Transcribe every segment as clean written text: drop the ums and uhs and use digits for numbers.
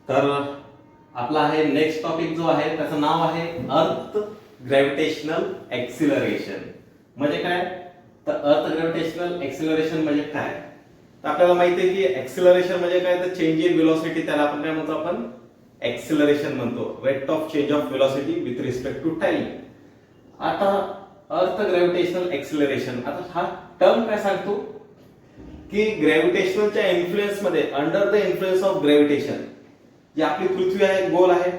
तर आपला आहे नेक्स्ट टॉपिक जो आहे त्याचं नाव आहे अर्थ ग्रॅव्हिटेशनल एक्सिलरेशन. म्हणजे काय? तर अर्थ ग्रॅव्हिटेशनल एक्सिलरेशन म्हणजे काय? तर आपल्याला माहिती आहे की एक्सिलरेशन म्हणजे काय? तर चेंज इन व्हेलॉसिटी, त्याला आपण काय म्हणतो? आपण एक्सिलरेशन म्हणतो. Rate of change of velocity with respect to time. आता अर्थ ग्रॅव्हिटेशनल एक्सिलरेशन, आता हा टर्म काय सांगतो की ग्रॅव्हिटेशनलच्या इन्फ्लुएन्स मध्ये, under the influence of gravitation, जी आपली पृथ्वी आहे, गोल आहे,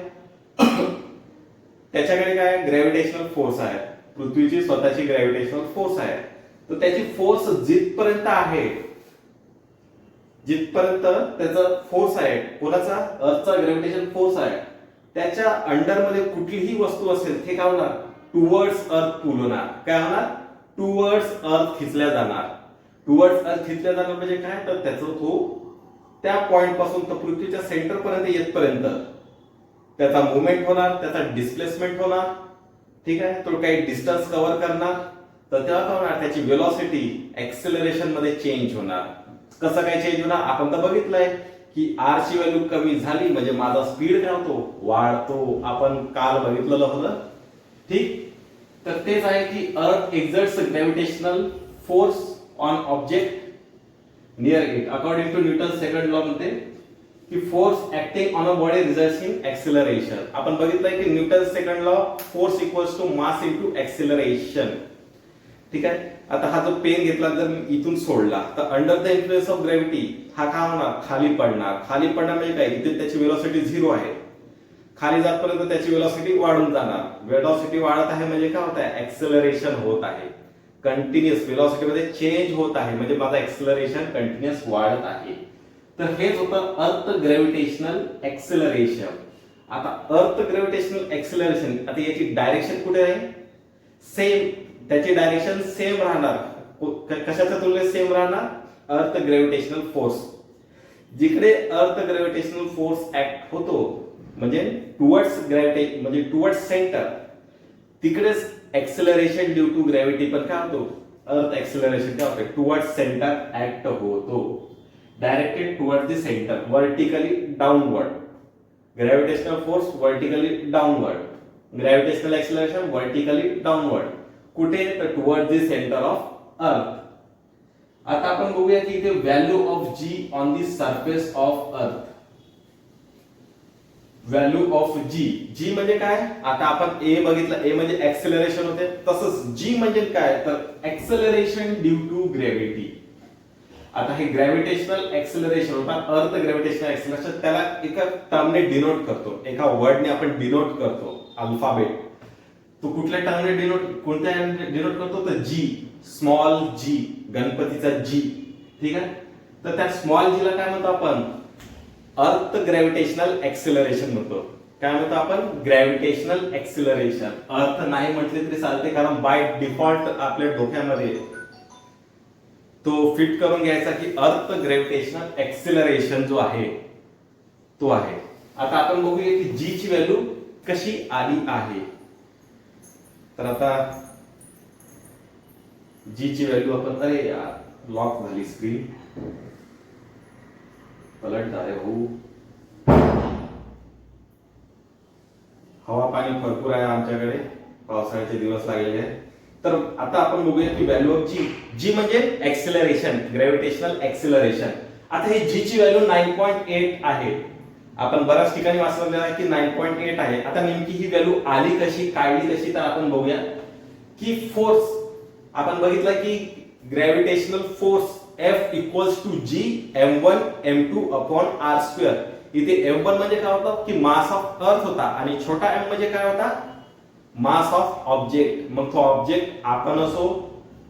त्याच्याकडे काय ग्रॅव्हिटेशनल फोर्स आहे, पृथ्वीची स्वतःची ग्रॅव्हिटेशनल फोर्स आहे. तर त्याची फोर्स जिथपर्यंत आहे, जिथपर्यंत त्याचा फोर्स आहे, कोणाचा? अर्थचा ग्रॅव्हिटेशन फोर्स आहे, त्याच्या अंडर मध्ये कुठलीही वस्तू असेल ते काय होणार? टुवर्ड्स अर्थ पुल होणार. काय होणार? टुवर्ड्स अर्थ खिचल्या जाणार. टुवर्ड्स अर्थ खिचल्या जाणार म्हणजे काय? तर त्याचा तो त्या पॉइंट पासून तर पृथ्वीच्या सेंटर पर्यंत येतपर्यंत त्याचा मुवमेंट होणार, त्याचा डिस्प्लेसमेंट होणार. ठीक आहे, तो काही डिस्टन्स कव्हर करणार. तर तेव्हा काय होणार? त्याची व्हेलॉसिटी एक्सेलरेशन मध्ये चेंज होणार. कसं काय चेंज होणार? आपण तर बघितलंय की आर ची व्हॅल्यू कमी झाली म्हणजे माझा स्पीड काय होतो? वाढतो. आपण काल बघितलेलं होतं. ठीक, तर तेच आहे की earth exerts gravitational force on object near it according to Newton second law म्हणते की force acting on a body results in acceleration. आपण बघितलंय की Newton second law, force equals to mass into acceleration. ठीक आहे, आता हा जो पेन घेतला जर मी इथून सोडला तर under the influence of gravity हा काय होणार? खाली पडणार. खाली पडणार म्हणजे काय? इथे त्याची व्हेलॉसिटी 0 आहे. खाली जातपर्यंत त्याची व्हेलॉसिटी वाढून जाणार. व्हेलॉसिटी वाढत आहे म्हणजे काय होत आहे? एक्सेलरेशन होत आहे. कंटिन्युअस व्हेलॉसिटी मध्ये चेंज होत आहे म्हणजे माझा एक्सेलरेशन कंटिन्युअस वाढत आहे. तर हेच होतं अर्थ ग्रॅव्हिटेशनल एक्सेलरेशन. आता अर्थ ग्रॅव्हिटेशनल एक्सेलरेशन, आता याची डायरेक्शन कुठे आहे? सेम. त्याची डायरेक्शन सेम राहणार. कशाच्या तुलनेत सेम राहणार? अर्थ ग्रॅव्हिटेशनल फोर्स. जिकडे अर्थ ग्रॅव्हिटेशनल फोर्स ऍक्ट होतो म्हणजे टुवर्ड्स ग्रॅव्हिटी म्हणजे टुवर्ड्स सेंटर, तिकडेच एक्सेलरेशन ड्यू टू ग्रॅव्हिटी पण काय होतो? अर्थ एक्सेलरेशन काय होते? टुवर्ड्स सेंटर ऍक्ट होतो. Directed towards the centre, vertically downward. Gravitational force vertically downward, gravitational acceleration vertically downward. कुठे? तर टुवर्ड्स द सेंटर ऑफ अर्थ. आता आपण बघूया की इथे value of G on the surface of earth. Value of G. G म्हणजे काय? आता आपण ए बघितलं, ए म्हणजे एक्सेलरेशन होते. तसंच जी म्हणजे काय? तर एक्सेलरेशन ड्यू टू ग्रॅव्हिटी. आता हे ग्रॅव्हिटेशनल एक्सेलरेशन होता, अर्थ ग्रॅव्हिटेशनल एक्सेलरेशन, त्याला एका टर्मने डिनोट करतो, एका वर्डने आपण डिनोट करतो. अल्फाबेट तो कुठल्या टर्मने डिनोट, कोणत्या डिनोट करतो? तर जी, स्मॉल जी, गणपतीचा जी. ठीक आहे, तर त्या स्मॉल जी ला काय म्हणतो आपण? अर्थ ग्रॅव्हिटेशनल एक्सेलरेशन म्हणतो. काय म्हणतो आपण? Gravitational acceleration. अर्थ नाही म्हटले तरी चालते, कारण बाय डिफॉल्ट आपल्या डोक्यामध्ये तो फिट करून घ्यायचा की अर्थ ग्रॅव्हिटेशनल एक्सेलरेशन जो आहे तो आहे. आता आपण बघूया की जी ची व्हॅल्यू कशी आली आहे. तर आता जी ची व्हॅल्यू आपण, अरे यार लॉक झाली स्क्रीन, पलट जा रे भाऊ. हवा पाणी भरपूर आहे आमच्याकडे, पावसाळ्याचे दिवस लागलेले आहेत. तर आता आपण बघूया की व्हॅल्यू ऑफ जी. जी म्हणजे एक्सेलरेशन, ग्रॅव्हिटेशनल एक्सेलरेशन. आता हे जी ची व्हॅल्यू 9.8 आहे. आपण बऱ्याच ठिकाणी वाचलेलं आहे की 9.8 आहे. आता नेमकी ही व्हॅल्यू आली कशी, काढली कशी? तर आपण बघूया की फोर्स आपण बघितलं की gravitational force F equals to G m1 m2 upon r square. इथे m1 म्हणजे काय होतं? की मास ऑफ अर्थ होता, आणि छोटा m म्हणजे काय होता? Mass of object. मग तो ऑब्जेक्ट आपण असो,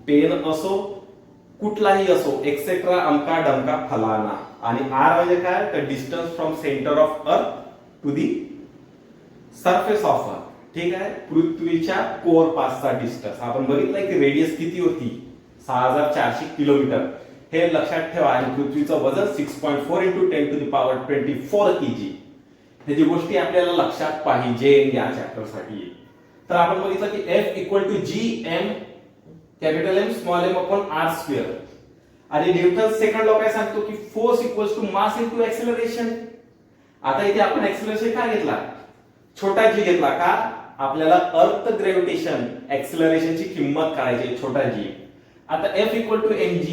पेन असो, कुठलाही असो, एक्सेट्रा, अमका डमका फलाना. आणि r म्हणजे काय? तर distance from centre of earth to the surface of earth. ठीक आहे, पृथ्वीच्या कोर पासचा डिस्टन्स. आपण बघितलंय की रेडियस किती होती? 6400 किलोमीटर. हे लक्षात ठेवा. आणि पृथ्वीचं वजन 6.4 × 10⁻24 kg. ह्याची गोष्टी आपल्याला लक्षात पाहिजे या चॅप्टर साठी. तर आपण बघितलं की F equal to G M capital M small M upon R square. आणि न्यूटन सेकंड लॉ काय सांगतो की force equals to mass into acceleration. आता इथे आपण एक्सेलरेशन का घेतला, छोटा जी घेतला का, आपल्याला अर्थ ग्रॅव्हिटेशन एक्सेलरेशनची किंमत काढायची, छोटा जी. आता F equal to mg,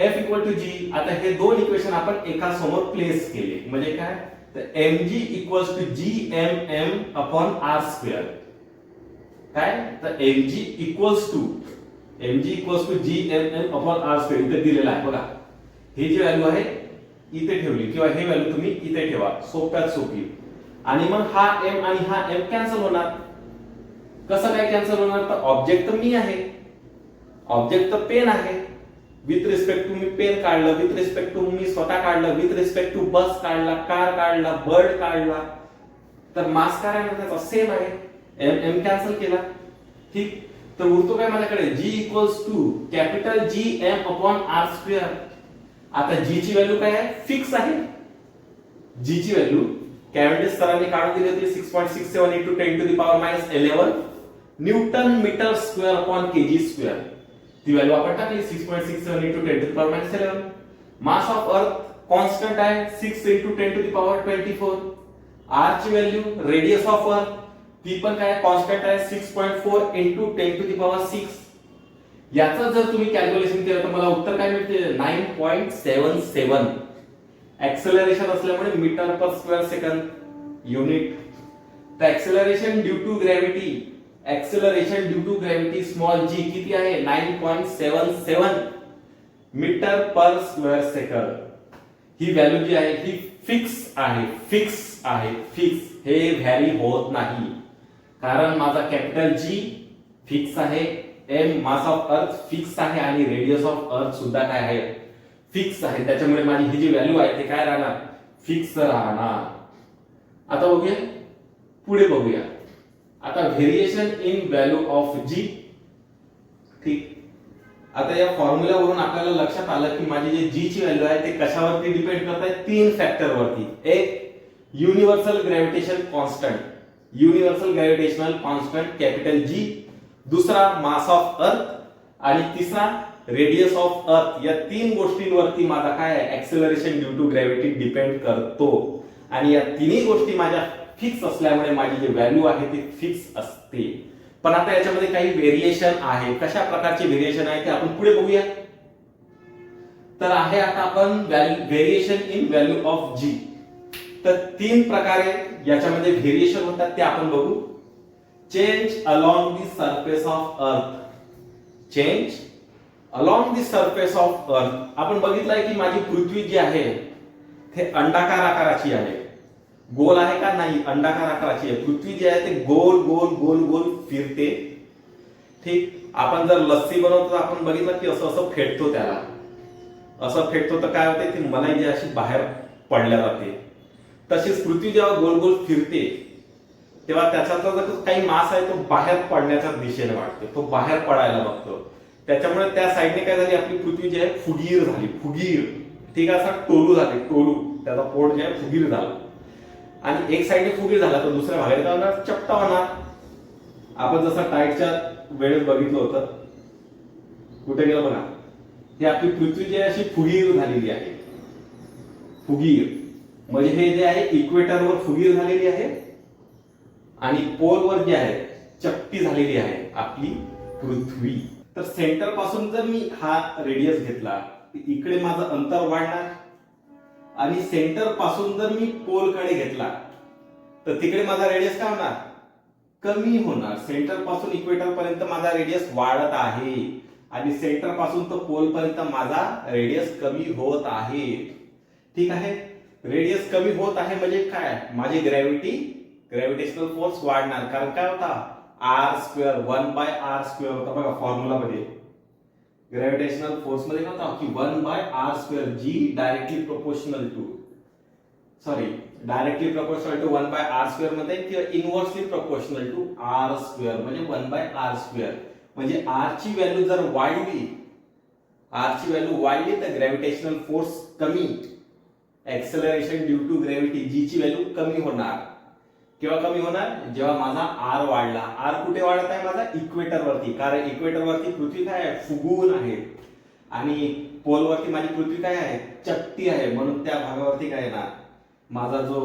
F equal to g. आता हे दोन इक्वेशन आपण एका समोर प्लेस केले म्हणजे काय, तर mg equals to gmm upon r square. काय, तर mg equals to gmm upon r square इथे दिलेला आहे बघा. ही जी व्हॅल्यू आहे इथे ठेवली किंवा हे व्हॅल्यू तुम्ही इथे ठेवा, सोप्यात सोपी. आणि मग हा m आणि हा m कॅन्सल होणार. कसं काय कॅन्सल होणार, तर ऑब्जेक्ट तर मी आहे, ऑब्जेक्ट तर पेन आहे. विथ रिस्पेक्ट टू मी पेन काढलं, विथ रिस्पेक्ट टू मी स्वतः काढलं, विथ रिस्पेक्ट टू बस काढला, कार काढला, बर्ड काढला, तर मास काय आहे त्याचा सेम आहे. m कॅन्सल केला. ठीक, तर उरतो काय माझ्याकडे g equals to capital GM upon r square. आता g ची व्हॅल्यू काय आहे, फिक्स आहे. g ची व्हॅल्यू कॅव्हेंडिश सरांनी काढून दिली होती 6.67 into 10 to the power minus 11 newton metre square upon KG square. ती व्हॅल्यू आपण टाकली 6.67 into 10 to the power minus 11. Mass of अर्थ कॉन्स्टंट आहे 6 into 10 to the power 24. r ची व्हॅल्यू, रेडियस ऑफ अर्थ ती पण काय कॉन्स्टंट आहे 6.4 into 10 to the power 6. याचं जर तुम्ही कॅल्क्युलेशन केलं तर मला उत्तर काय मिळते 9.77. एक्सेलरेशन असल्यामुळे metre per square second unit. तर acceleration due to gravity, acceleration due to gravity small g किती आहे 9.77 मीटर पर स्क्वेअर सेकंद. ही व्हॅल्यू जी आहे ही फिक्स आहे, फिक्स आहे, फिक्स. हे व्हॅरी होत नाही कारण माझा कॅपिटल G फिक्स आहे, m mass of earth fix आहे आणि रेडियस ऑफ अर्थ सुद्धा काय आहे फिक्स आहे. त्याच्यामुळे माझी ही जी व्हॅल्यू आहे ते काय राहणार, फिक्स राहणार. आता बघूया, पुढे बघूया. आता variation in value of g. ठीक, आता या फॉर्म्युलावरून आपल्याला लक्षात आलं की माझी जी g ची व्हॅल्यू आहे ते कशावरती डिपेंड करत आहे, तीन फॅक्टर वरती. एक universal gravitation constant, universal gravitational constant capital G. दुसरा मास ऑफ अर्थ आणि तिसरा रेडियस ऑफ अर्थ. या तीन गोष्टींवरती माझा काय आहे acceleration due to gravity depend करतो. आणि या तिन्ही गोष्टी माझ्या फिक्स असल्यामुळे माझी जी व्हॅल्यू आहे ती फिक्स असते. पण आता याच्यामध्ये काही व्हेरिएशन आहे. कशा प्रकारचे व्हेरिएशन आहे ते आपण पुढे बघूया. तर आहे आता आपण व्हेरिएशन इन व्हॅल्यू ऑफ जी. तर तीन प्रकारे याच्यामध्ये व्हेरिएशन होतात ते आपण बघू. Change along the surface of अर्थ, change along the surface of अर्थ. आपण बघितलंय की माझी पृथ्वी जी आहे ते अंडाकार आकाराची आहे. गोल आहे का नाही, अंडाकार आकाराची आहे. पृथ्वी जी आहे ते गोल गोल गोल गोल फिरते. ठीक, आपण जर लस्सी बनवतो तर आपण बघितलं की असं असं फेटतो, त्याला असं फेटतो तर काय होते, ती मलाई जी अशी बाहेर पडल्या जाते. तशीच पृथ्वी जेव्हा गोल गोल फिरते तेव्हा त्याचा जो काही मास आहे तो बाहेर पडण्याच्या दिशेने वाटतो, तो बाहेर पडायला बघतो. त्याच्यामुळे त्या साईडने काय झाली, आपली पृथ्वी जी आहे फुगीर झाली, फुगीर. ठीक आहे, असा टोलू झाले, टोलू. त्याचा पोट जे आहे फुगीर झाला. आणि एक साईडने फुगीर झाला तर दुसऱ्या भागात काय होणार, चपटा होणार. आपण जसं टाईटच्या वेळेस बघितलं होतं, कुठे गेलं बघा, ही आपली पृथ्वी जी आहे अशी फुगीर झालेली आहे. फुगीर म्हणजे हे जे आहे इक्वेटरवर फुगीर झालेली आहे आणि पोलवर जे आहे चपटी झालेली आहे आपली पृथ्वी. तर सेंटर पासून जर मी हा रेडियस घेतला, इकडे माझं अंतर वाढणार. आणि सेंटर पासून जर मी पोलकडे घेतला तर तिकडे माझा रेडियस काय होणार, कमी होणार. सेंटर पासून इक्वेटर पर्यंत माझा रेडियस वाढत आहे आणि सेंटर पासून तर पोल पर्यंत माझा रेडियस कमी होत आहे. ठीक आहे, रेडियस कमी होत आहे म्हणजे काय, माझी ग्रॅव्हिटेशनल फोर्स वाढणार. कारण काय होता, आर स्क्वेअर 1/r² होता बघा फॉर्म्युला मध्ये. ग्रॅव्हिटेशनल फोर्स मध्ये काय होता की 1/r², g directly proportional to 1/r² मध्ये किंवा इनव्हर्सली प्रोपोर्शनल टू r² म्हणजे 1/r². म्हणजे r ची व्हॅल्यू जर वाढली, तर ग्रॅव्हिटेशनल फोर्स कमी, acceleration due to gravity g ची व्हॅल्यू कमी होणार. केव्हा कमी होणार, जेव्हा माझा r वाढला. r कुठे वाढत आहे, माझा इक्वेटर वरती. कारण इक्वेटर वरती पृथ्वी काय आहे, फुगून आहे. आणि पोल वरती माझी पृथ्वी काय आहे, चपटी आहे. म्हणून त्या भागावरती काय येणार, माझा जो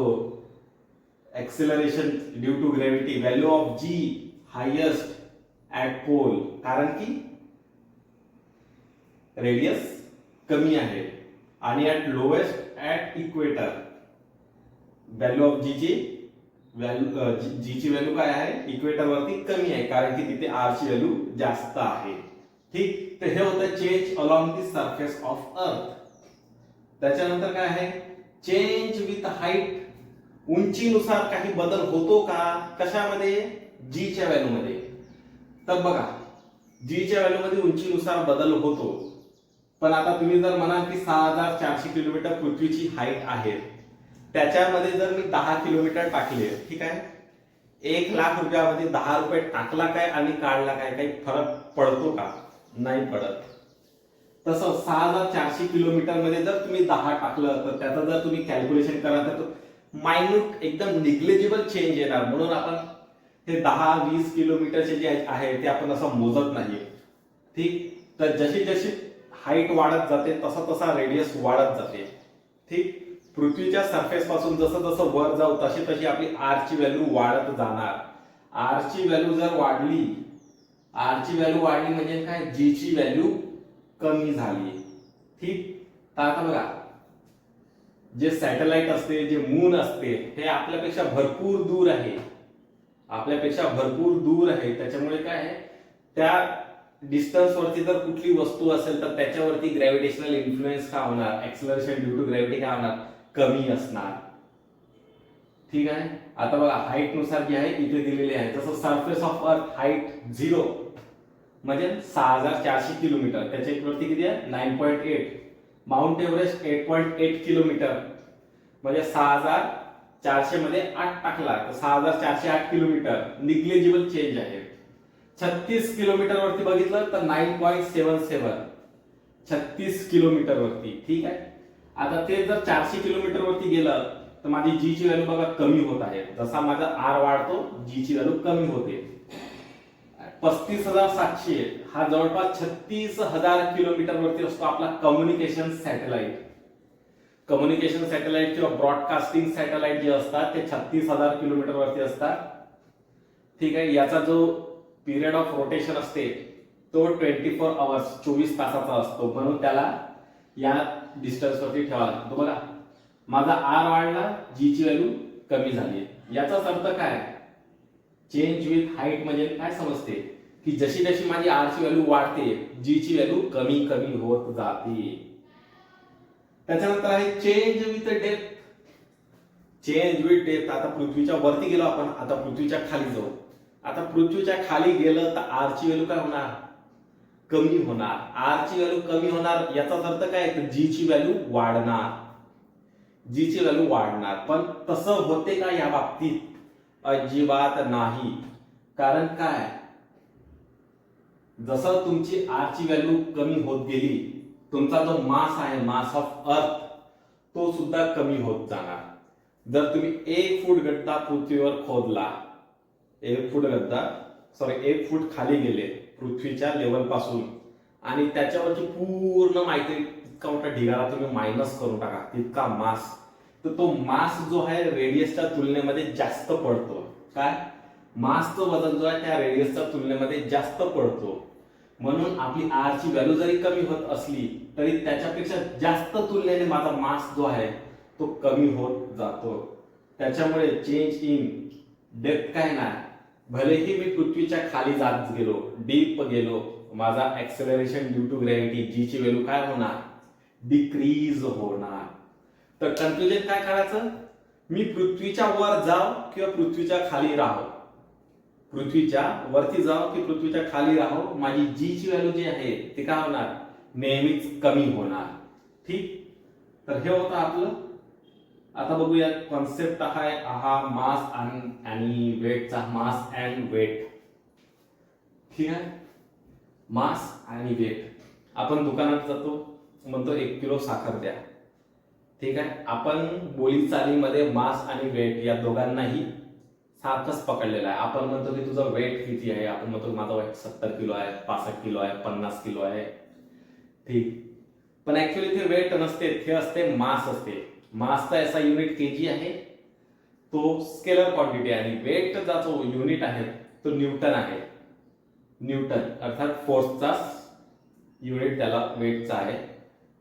acceleration due to gravity, value of G highest at pole, कारण की रेडियस कमी आहे, आणि at lowest at equator value of G ची व्हॅल्यू काय आहे, इक्वेटर वरती कमी आहे, कारण की तिथे आर ची व्हॅल्यू जास्त आहे. ठीक, तर हे होतं change along the surface of अर्थ. त्याच्यानंतर काय आहे, चेंज विथ हाईट, उंचीनुसार काही बदल होतो का, कशामध्ये, जी च्या व्हॅल्यू मध्ये. तर बघा, जी च्या व्हॅल्यू मध्ये उंचीनुसार बदल होतो, पण आता तुम्ही जर म्हणाल की 6400 किलोमीटर पृथ्वीची हाईट आहे, त्याच्यामध्ये जर मी 10 किलोमीटर टाकले, ठीक आहे, 1,00,000 रुपयामध्ये 10 रुपये टाकला काय आणि काढला काय, काही फरक पडतो का, नाही पडत. तसं 6400 किलोमीटर मध्ये जर तुम्ही 10 टाकलं, तर त्याचं जर तुम्ही कॅल्क्युलेशन कराल तर मायन्यूट एकदम निग्लेजिबल चेंज येणार. म्हणून आपण हे 10-20 किलोमीटरचे जे आहे ते आपण असं मोजत नाही. ठीक, तर जशी जशी हाईट वाढत जाते तसा तसा रेडियस वाढत जाते. ठीक, पृथ्वीच्या सरफेस पासून जसं जसं वर जाऊ तशी तशी आपली आर ची व्हॅल्यू वाढत जाणार. आर ची व्हॅल्यू जर वाढली, आर ची व्हॅल्यू वाढली म्हणजे काय, जी ची व्हॅल्यू कमी झाली. ठीक, तर आता बघा, जे सॅटेलाइट असते, जे मून असते, हे आपल्यापेक्षा भरपूर दूर आहे, आपल्यापेक्षा भरपूर दूर आहे. त्याच्यामुळे काय आहे, त्या डिस्टन्स वरती जर कुठली वस्तू असेल तर त्याच्यावरती ग्रॅव्हिटेशनल इन्फ्लुएन्स काय होणार, एक्सेलरेशन ड्यू टू ग्रॅव्हिटी काय होणार, कमी असणार. ठीक आहे, आता बघा हाईट नुसार जी आहे इथे दिलेली आहे. जसं सरफेस ऑफ अर्थ हाईट 0 म्हणजे 6400 किलोमीटर, त्याच्यावरती किती आहे, 9.8. माउंट एव्हरेस्ट 8.8 किलोमीटर, म्हणजे 6400 मध्ये 8 टाकला तर 6408 किलोमीटर, निग्लेजिबल चेंज आहे. 36 किलोमीटर वरती बघितलं तर 9.77, 36 किलोमीटर वरती. ठीक आहे, आता ते जर 400 किलोमीटर वरती गेलं तर माझी जी ची व्हॅल्यू बघा कमी होत आहे. जसा माझा आर वाढतो जी ची व्हॅल्यू कमी होते. 35,700 हा जवळपास 36,000 किलोमीटर वरती असतो आपला कम्युनिकेशन सॅटेलाइट. कम्युनिकेशन सॅटेलाइट किंवा ब्रॉडकास्टिंग सॅटेलाइट जे असतात ते 36,000 किलोमीटर वरती असतात. ठीक आहे, याचा जो पिरियड ऑफ रोटेशन असते तो 24 आवर्स 24 तासाचा असतो, म्हणून त्याला या डिस्टन्स वरती ठेवावा लागतो. बघा, माझा आर वाढला, जी ची व्हॅल्यू कमी झाली. याचाच अर्थ काय, चेंज विथ हाईट म्हणजे काय समजते की जशी जशी माझी आर ची व्हॅल्यू वाढते, जी ची व्हॅल्यू कमी कमी होत जाते. त्याच्यानंतर आहे change with depth. Change with depth, आता पृथ्वीच्या वरती गेलो आपण, आता पृथ्वीच्या खाली जाऊ. आता पृथ्वीच्या खाली गेलं तर आर ची व्हॅल्यू काय होणार, कमी होणार. आर ची व्हॅल्यू कमी होणार याचा अर्थ काय, तर जी ची व्हॅल्यू वाढणार, जी ची व्हॅल्यू वाढणार. पण तसं होते का या बाबतीत, अजिबात नाही. कारण काय, जसं तुमची आर ची व्हॅल्यू कमी होत गेली, तुमचा जो मास आहे, मास ऑफ अर्थ, तो सुद्धा कमी होत जाणार. जर तुम्ही 1 फूट गड्डा पृथ्वीवर खोदला, 1 फूट खाली गेले पृथ्वीच्या लेवल पासून, आणि त्याच्यावरची पूर्ण माहिती इतका मोठा ढिगारा तुम्ही मायनस करून टाका, तितका मास, तर तो मास जो आहे रेडियसच्या तुलनेमध्ये जास्त पडतो. काय, मासचं वजन जो आहे त्या रेडियसच्या तुलनेमध्ये जास्त पडतो. म्हणून आपली आर ची व्हॅल्यू जरी कमी होत असली तरी त्याच्यापेक्षा जास्त तुलनेने माझा मास जो आहे तो कमी होत जातो. त्याच्यामुळे चेंज इन डेप्थ काय ना, भलेही मी पृथ्वीच्या खाली जात गेलो, डीप गेलो, माझा एक्सेलरेशन ड्यू टू ग्रॅव्हिटी जी ची व्हॅल्यू काय होणार, डिक्रीज होणार. तर कन्क्लुजन काय करायचं, मी पृथ्वीच्या वर जाव किंवा पृथ्वीच्या खाली राहो, पृथ्वीच्या वरती जाव की पृथ्वीच्या खाली राहो, माझी जी ची व्हॅल्यू जी आहे ते काय होणार, नेहमीच कमी होणार. ठीक, तर हे होतं आपलं. आता बघूया कॉन्सेप्ट आहे हा मास आणि वेटचा, मास अँड वेट. ठीक आहे, मास आणि वेट. आपण दुकानात जातो, म्हणतो 1 किलो साखर द्या. ठीक आहे, आपण बोलीचालीमध्ये मास आणि वेट या दोघांनाही सारखंच पकडलेलं आहे. आपण म्हणतो की तुझं वेट किती आहे, आपण म्हणतो माझं वेट 70 किलो आहे, 65 किलो आहे, 50 किलो आहे. ठीक, पण ऍक्च्युअली ते वेट नसते, ते असते मास असते. मासचा याचा युनिट केजी आहे, तो स्केलर क्वांटिटी आहे, आणि वेटचा जो युनिट आहे तो न्यूटन आहे. न्यूटन अर्थात फोर्सचा युनिट त्याला वेटचा आहे,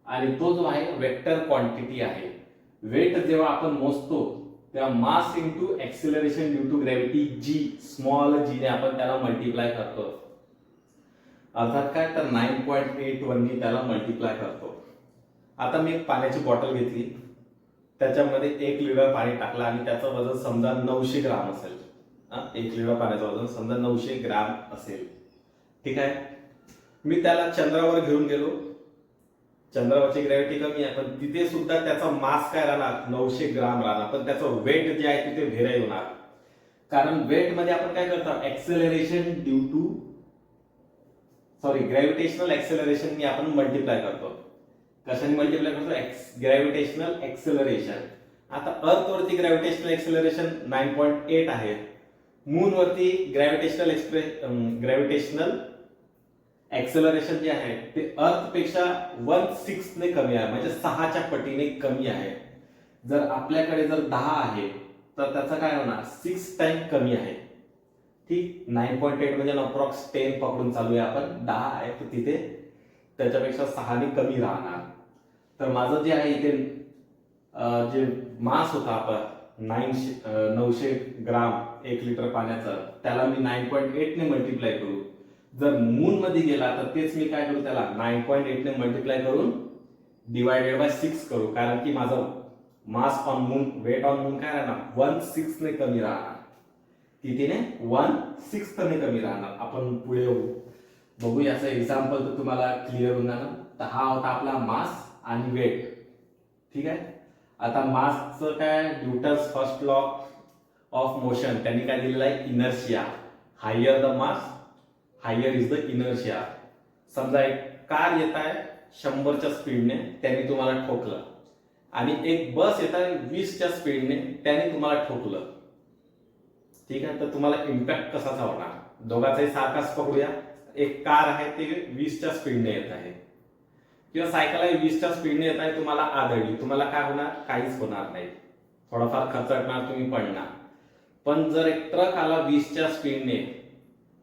आणि तो जो आहे वेक्टर क्वांटिटी आहे. वेट जेव्हा आपण मोजतो तेव्हा mass into acceleration due to gravity G, small G ने आपण त्याला मल्टिप्लाय करतो. अर्थात काय, तर 9.81 नी त्याला मल्टिप्लाय करतो. आता मी एक पाण्याची बॉटल घेतली, त्याच्यामध्ये 1 लिटर पाणी टाकलं आणि त्याचं वजन समजा 900 ग्राम असेल. 1 लिटर पाण्याचं वजन समजा 900 ग्राम असेल. ठीक आहे. मी त्याला चंद्रावर घेऊन गेलो, चंद्रावरची ग्रॅव्हिटी कमी आहे, पण तिथे सुद्धा त्याचा मास काय राहणार, 900 ग्राम राहणार, पण त्याचं वेट जे आहे तिथे व्हेरी होणार. कारण वेट मध्ये आपण काय करतो, acceleration due to gravitational acceleration नी आपण मल्टिप्लाय करतो. कशाने मल्टिप्लाय करतो, ग्रॅव्हिटेशनल एक्सेलरेशन. आता अर्थ वरती ग्रॅव्हिटेशनल एक्सेलरेशन 9.8 आहे, मून वरती ग्रॅव्हिटेशनल एक्सेलरेशन जे आहे ते अर्थ पेक्षा 1/6 ने कमी आहे, म्हणजे 6च्या पटीने कमी आहे. जर आपल्याकडे जर 10 आहे तर त्याचं काय होणार, 6 टाइम कमी आहे. ठीक, 9.8 म्हणजे अप्रॉक्स 10 पकडून चालूया आपण, 10 आहे तर तिथे त्याच्यापेक्षा 6 ने कमी राहणार. तर माझं जे आहे इथे जे मास होता आपण 900 ग्राम 1 लिटर पाण्याचं, त्याला मी 9.8 ने मल्टिप्लाय करू. जर मून मध्ये गेला तर तेच मी काय करू, त्याला 9.8 ने मल्टिप्लाय करून डिवायडेड बाय 6 करू, कारण की माझं mass on moon, weight on moon काय राहणार, 1/6 ने कमी राहणार. कितीने, 1/6 ने कमी राहणार. आपण पुढे बघू याचं एक्झाम्पल तर तुम्हाला क्लिअर होणार ना. तर हा होता आपला मास आणि वेट. ठीक आहे. आता मासचं काय, Newton's first law of motion, त्यांनी काय दिलेलं आहे, inertia. Higher the mass higher is the inertia. समजा एक कार येत आहे 100च्या स्पीडने, त्यांनी तुम्हाला ठोकलं, आणि एक बस येत आहे 20च्या स्पीडने, त्याने तुम्हाला ठोकलं. ठीक आहे. तर तुम्हाला इम्पॅक्ट कसाचा होणार, दोघांचाही सारखाच पकडूया. एक कार आहे ते 20च्या स्पीडने येत आहे, किंवा सायकल आहे 20च्या स्पीडने येत आहे, तुम्हाला आदळली, तुम्हाला काय होणार, काहीच होणार नाही, थोडाफार खचकणार, तुम्ही पडणार. पण जर एक ट्रक आला 20च्या स्पीडने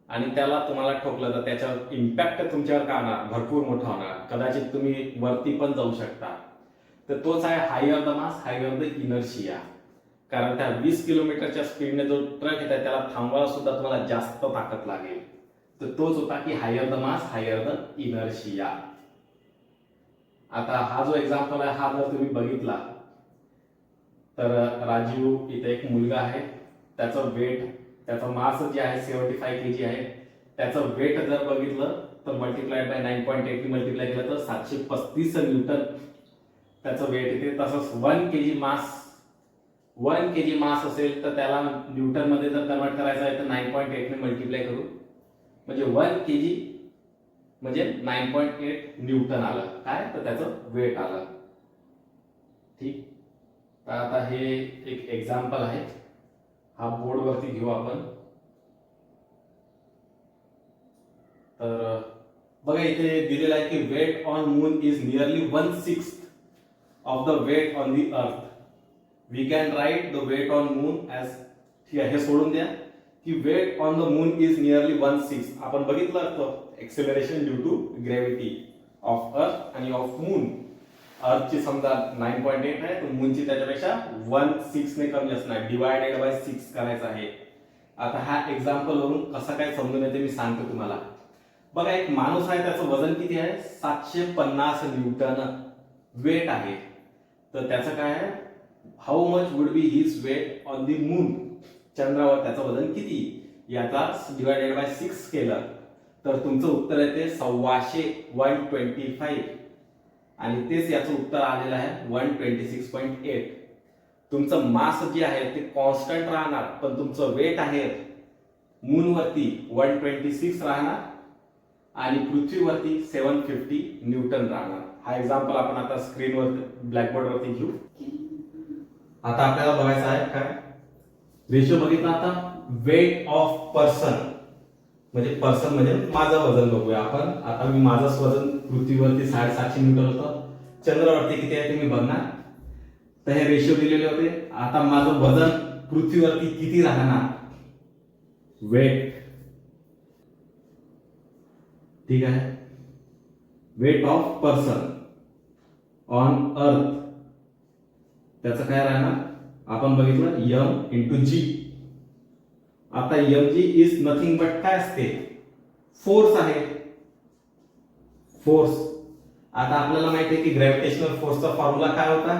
आणि त्याला तुम्हाला ठोकलं, तर त्याच्यावर इम्पॅक्ट तुमच्यावर काय होणार, भरपूर मोठा होणार, कदाचित तुम्ही वरती पण जाऊ शकता. तर तोच आहे higher the mass higher the inertia. कारण त्या 20 किलोमीटरच्या स्पीडने जो ट्रक येत आहे त्याला थांबवायला सुद्धा तुम्हाला जास्त ताकद लागेल. तर तोच होता की higher the mass higher the inertia. आता हा जो एक्झाम्पल आहे हा जर तुम्ही बघितला तर राजीव इथे एक मुलगा आहे, त्याचं वेट, त्याचं मास जे आहे 75 kg आहे, त्याचं वेट जर बघितलं तर मल्टिप्लाइड बाय 9.8 मल्टिप्लाय केलं तर 735 न्यूटन त्याचं वेट येते. तसंच 1 kg मास असेल तर त्याला न्यूटन मध्ये जर कन्वर्ट करायचं आहे तर 9.8 ने मल्टिप्लाय करू, म्हणजे 1 kg म्हणजे 9.8 न्यूटन आलं, काय तर त्याचं वेट आलं. ठीक. तर आता हे एक एक्झाम्पल आहे, हा बोर्ड वरती घेऊ आपण. तर बघा इथे दिलेलं आहे की weight on moon is nearly 1/6 of the weight on the earth. We can write the weight on moon as, ठीक आहे, हे सोडून द्या की weight on the moon is nearly 1/6. आपण बघितलं असतं acceleration due to gravity of earth आणि ऑफ मून. अर्थची समजा 9.8 आहे, तर मूनची त्याच्यापेक्षा 1/6 ने कमी असणार, डिवायडेड बाय 6 करायचं आहे. आता हा एक्झाम्पल वरून कसं काय समजून येते मी सांगतो तुम्हाला. बघा एक माणूस आहे, त्याचं वजन किती आहे, 750 न्यूटन वेट आहे. तर त्याचं काय आहे, how much would be his weight on the moon, चंद्रावर त्याचं वजन किती, याचा डिवायडेड बाय 6 केलं तर तुमचं उत्तर येते 125, आणि तेच याचं उत्तर आलेलं आहे 126.8. तुमचं मास जे आहे ते कॉन्स्टंट राहणार, पण तुमचं वेट आहे मूनवरती 126 राहणार आणि पृथ्वीवरती 750 न्यूटन राहणार. हा एक्झाम्पल आपण आता स्क्रीनवर ब्लॅकबोर्ड वरती घेऊ. आता आपल्याला बघायचं आहे काय, रेशो बघितला आता, वेट ऑफ पर्सन म्हणजे पर्सन म्हणजे माझं वजन बघूया आपण. आता मी माझं वजन पृथ्वीवरती 750 न्यूटन होतं, चंद्रावरती किती आहे तुम्ही बघणार, तर हे रेशिओ दिलेले होते. आता माझं वजन पृथ्वीवरती किती राहणार, वेट, ठीक आहे, weight of person on earth, त्याचं काय राहणार, आपण बघितलं m इंटू जी. आता mg इज नथिंग बट काय असते, फोर्स आहे, फोर्स. आता आपल्याला माहिती आहे की ग्रॅव्हिटेशनल फोर्सचा फॉर्म्युला काय होता,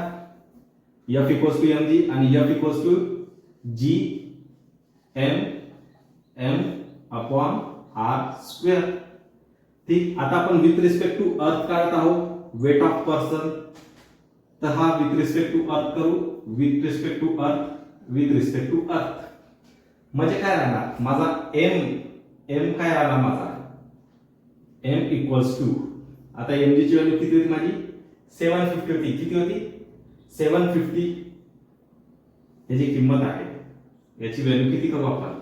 F इक्वल्स टू mg आणि F equals to g m upon r square. ठीक, आता आपण विथ रिस्पेक्ट टू अर्थ काढत आहोत वेट ऑफ पर्सन, तर हा विथ रिस्पेक्ट टू अर्थ करू, with respect to earth, with respect to earth. म्हणजे काय राहणार माझा m काय राहणार माझा m इक्वल्स टू, आता mg ची व्हॅल्यू किती होती माझी 750 होती, किती होती 750, याची किंमत आहे, याची व्हॅल्यू किती करू आपण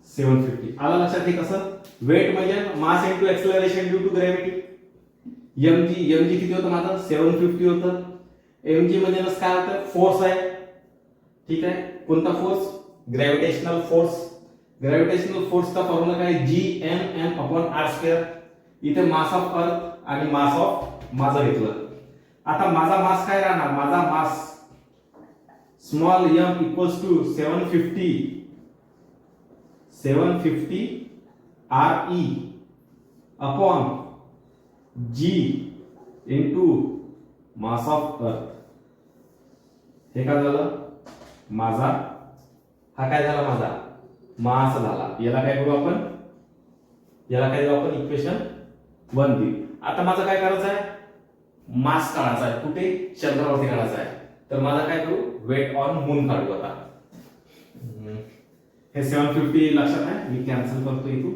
750. आला लक्षात, हे कसं, वेट म्हणजे mass into acceleration due to gravity. mg किती होतं माझं 750 होतं. mg म्हणजे काय होतं, फोर्स आहे, ठीक आहे, कोणता फोर्स, ग्रॅव्हिटेशनल फोर्स. ग्रॅव्हिटेशनल फोर्सचा फॉर्म्युला काय, Gm अपॉन r स्क्वेअर. इथे मास ऑफ अर्थ आणि मास ऑफ माझं घेतलं. आता माझा मास काय राहणार, माझा mass small m equals to 750 re upon g into mass of earth. हे काय झालं माझा, हा काय झाला माझा मास झाला. याला काय करू आपण, याला काय देऊ आपण इक्वेशन 1 देऊ. आता माझं काय करायचं आहे, मास काढायचा आहे, कुठे चंद्रावरती काढायचा आहे, तर माझा काय करू, वेट ऑन मून काढू. आता हे 750 लक्षात आहे, मी कॅन्सल करतो इथून,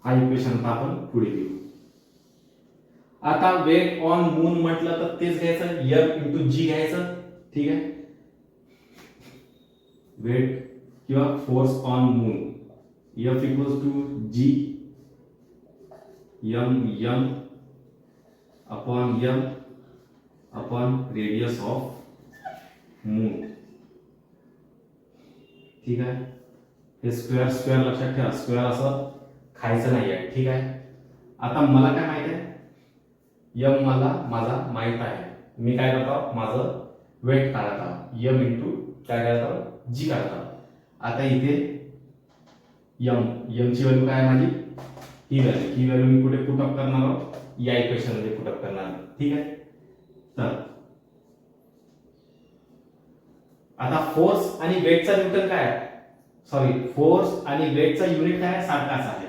हा इक्वेशन आता आपण पुढे घेऊ. आता वेट ऑन मून म्हटलं तर तेच घ्यायचं, m इंटू जी घ्यायचं, ठीक आहे, वेट किंवा force on moon, F equals to G m upon radius of moon. ठीक आहे, हे स्क्वेअर स्क्वेअर लक्षात ठेवा, स्क्वेअर असं खायचं नाही आहे, ठीक आहे. आता मला काय माहित आहे, m मला माझा माहित आहे, मी काय करतो, माझं वेट काढत आहोत, m इंटू काय करत आहोत, जी काढत आहोत. आता इथे m ची व्हॅल्यू काय माझी, ही व्हॅल्यू मी कुठे पुट अप करणार आहोत, या इक्वेशन मध्ये पुट अप करणार, ठीक आहे. तर आता फोर्स आणि वेटचा न्यूटन काय आहे, सॉरी, फोर्स आणि वेटचा युनिट काय सारखाच आहे,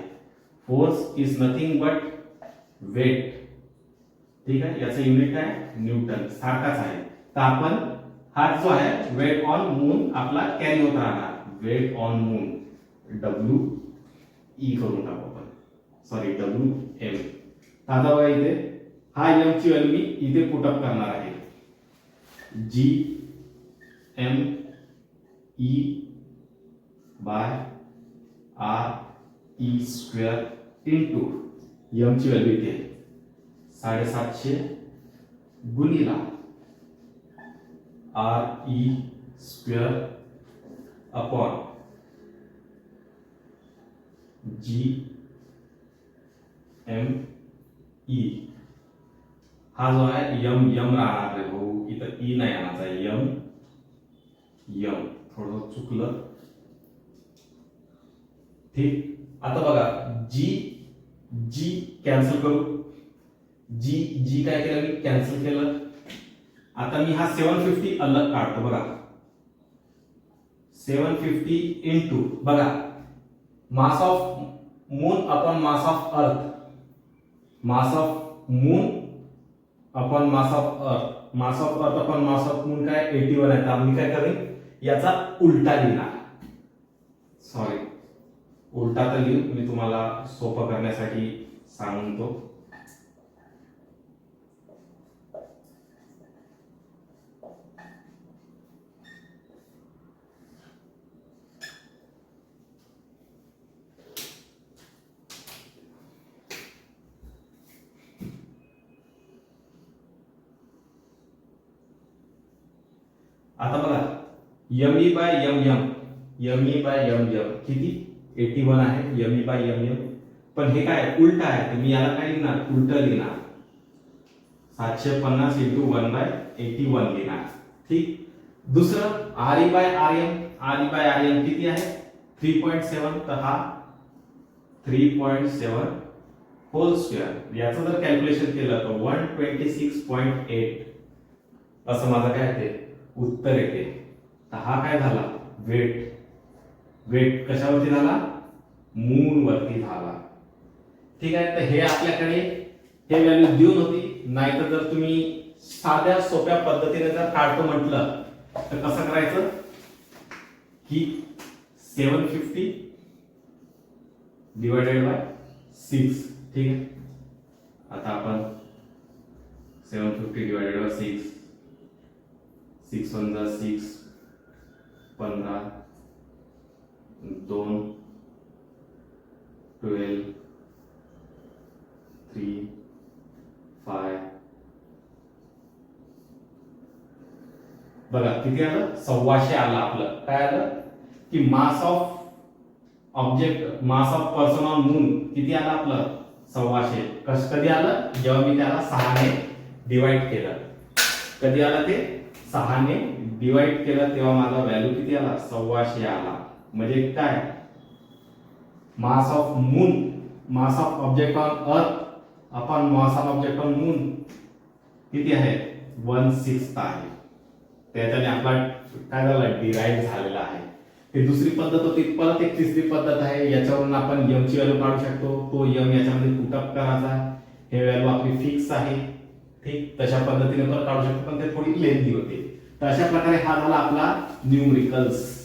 force is nothing but weight, ठीक आहे, याचं युनिट काय न्यूटन, सारखाच आहे. तर आपण हा जो आहे वेट ऑन मून आपला कॅरी होत राहणार, वेट ऑन मून WE करून टाकू आपण, सॉरी WM. आता बघा इथे हा m ची व्हॅल्यू मी इथे पुट अप करणार आहे, GME by RE square into m ची व्हॅल्यू इथे 750 गुणिला RE स्क्वेअर अपॉन GME. हा जो आहे m राहणार आहे भाऊ, इथं e नाही आणायचा, m थोडं चुकलं, ठीक. आता बघा जी कॅन्सल करू, जी काय केलं मी कॅन्सल केलं. आता मी हा 750 अलग काढतो, बघा 750 इंटू बघा mass of moon upon mass of अर्थ, mass of moon upon mass of अर्थ, मास of earth upon mass of moon काय 81 आहे. तर मी काय करेन, याचा उलटा लिहिणार, सॉरी उलटा तर लिहू, मी तुम्हाला सोपं करण्यासाठी सांगतो. आता बघा ME by MM, ME by MM किती 81 आहे ME बाय MM. पण हे काय उलट आहे, तर मी याला काय लिहिणार, उलट लिहिणार, 750 इंटू 1 बाय 81 लिहिणार. ठीक. दुसरं RE by RM, RE by RM किती आहे 3.7, तर हा 3.7 होल स्क्वेअर. याचं जर कॅल्क्युलेशन केलं तर 126.8 असं माझं काय ते उत्तर येते. तर हा काय झाला वेट. वेट कशावरती झाला, मून वरती झाला. ठीक आहे. तर हे आपल्याकडे हे व्हॅल्यू देऊन होती. नाहीतर जर तुम्ही साध्या सोप्या पद्धतीने जर काढतो म्हटलं तर कसं करायचं की 750 डिवायडेड बाय 6. ठीक आहे. आता आपण 750 डिवायडेड बाय 6, 6 1 जा 6, 15, 2, 12, 3, 5. बघा किती आलं, 1,600 आलं. आपलं काय आलं की mass of object, mass of person on moon किती आलं आपलं 1,600. कधी आलं, जेव्हा मी त्याला 6 ने डिवाइड केलं. कधी आलं ते 6 ने डिवाइड केलं तेव्हा माझा व्हॅल्यू किती आला 1,600 आला. म्हणजे काय, mass of moon, mass of object on earth upon mass of object on moon किती आहे 1/6 आहे. त्याच्याने आपला काय झाला डिराइव्ह झालेला आहे. ही दुसरी पद्धत होती. परत एक तिसरी पद्धत आहे, याच्यावरून आपण m ची व्हॅल्यू काढू शकतो. तो m याच्यामध्ये पुटअप करायचा, हे व्हॅल्यू आपली फिक्स आहे. ठीक, तशा पद्धतीने पण काढू शकतो, पण ते थोडी लेंथी होते. तर अशा प्रकारे हा झाला आपला न्यूमरिकल्स.